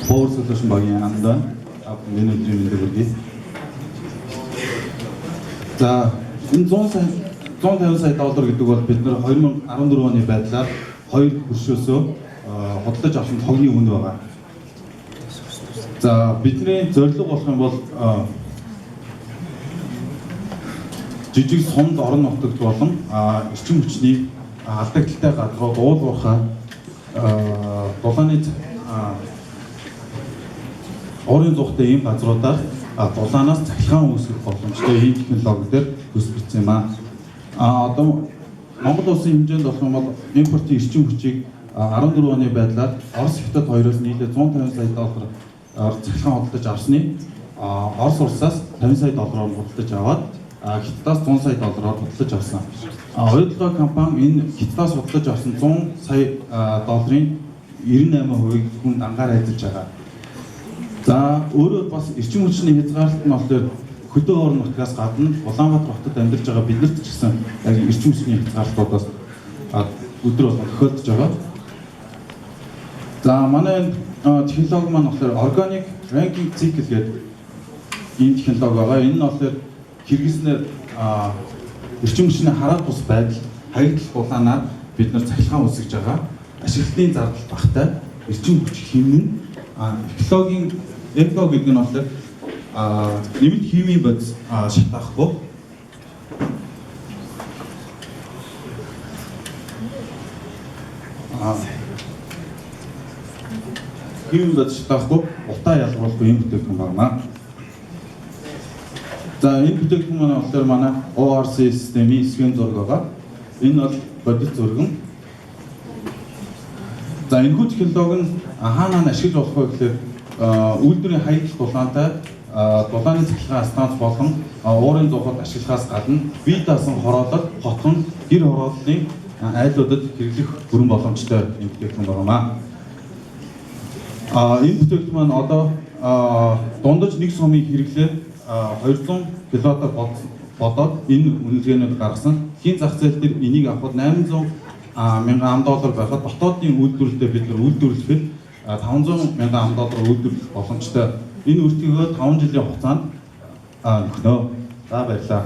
Power Solution багийн анд байна. Энэ өдрийн мэндийг хүргэе. За энэ 150 сая доллар гэдэг бол бид нэр 2014 оны байдлаар хоёр хөршөөсөө худалдаж авсан тогны үн байгаа. За бидний зорилго болох юм бол жижиг сумд орон нутагт болон эрчим хүчний алдагдaltaй гадрууд уулуурхай дулааны орон зугтай ийм газруудаар дулаанаас цахилгаан үүсгэх боломжтой ийм технологи дээр төс бичсэн юм аа. Одоо Монгол улсын хэмжээнд болох юм бол импортын эрчим хүчийг 14 оны байдлаар Орос Хятад хоёроос нийлээ 150 сая доллар цахилгаан худалдаж авсны Орос улсаас 50 сая доллараар худалдаж аваад Хятадаас 100 сая доллараар худалдаж авсан. Оюутлогоо компани энэ Хятадаас худалдаж авсан 100 сая долларын 98%-ийг хүн ангаар хайзаж байгаа. За өөрөөр бас эрчим хүчний хязгаарлалт нь болохоор хөдөө орон нутгаас гадна Улаанбаатар хотод амьдарч байгаа биднэрт ч гэсэн яг эрчим хүчний хязгаарлалтуудаас өдөр болгон тохиолдож байгаа. За манай технологи маань болохоор organic ranking cycle гэдэг ийм технологи байгаа. Энэ нь болохоор хэрэглэснээр эрчим хүчний хараа бус байдал хаягдл дулаанаар бид нар цахилгаан үүсгэж байгаа. Ашиглалтын зардал багтай эрчим хүч хэмнэн эколог гэдэг нь болохоор нэмэлт химийн бодис шатаахгүй химийн бодис шатаахгүй утаа ялгаруулахгүй юм бүтээгдэхүүн байна. За энэ бүтээгдэхүүн маань болохоор манай ORC системийн эсвэн зураг байгаа. Энэ бол бодит зурган. За энэ хүү технологи нь хаанаа ашиглаж болох вэ гэхээр үйлдвэрийн хаягдл дулаантай дулааны цахилгаан станц болон уурын зуухад ашиглахаас гадна бие даасан хороолол, хотон, гэр хорооллын айлуудад хэрэглэх бүрэн боломжтой энэ бүтээгдэхүүн байна. Энэ бүтээгдэхүүн маань одоо дундаж нэг сумын хэрэглээ 200 киловаттаар бодоод энэ үнэлгээнүүд гаргасан. Хийн зах зээл дээр энийг авахд 800 мянган ам доллар байхад дотоодын үйлдвэрлэлээр бид нар үйлдвэрлэхэд 500 мянган ам доллар үйлдвэрлэх боломжтой. Энэ үртгийгөө 5 жилийн хугацаанд өгнө. За баярлалаа.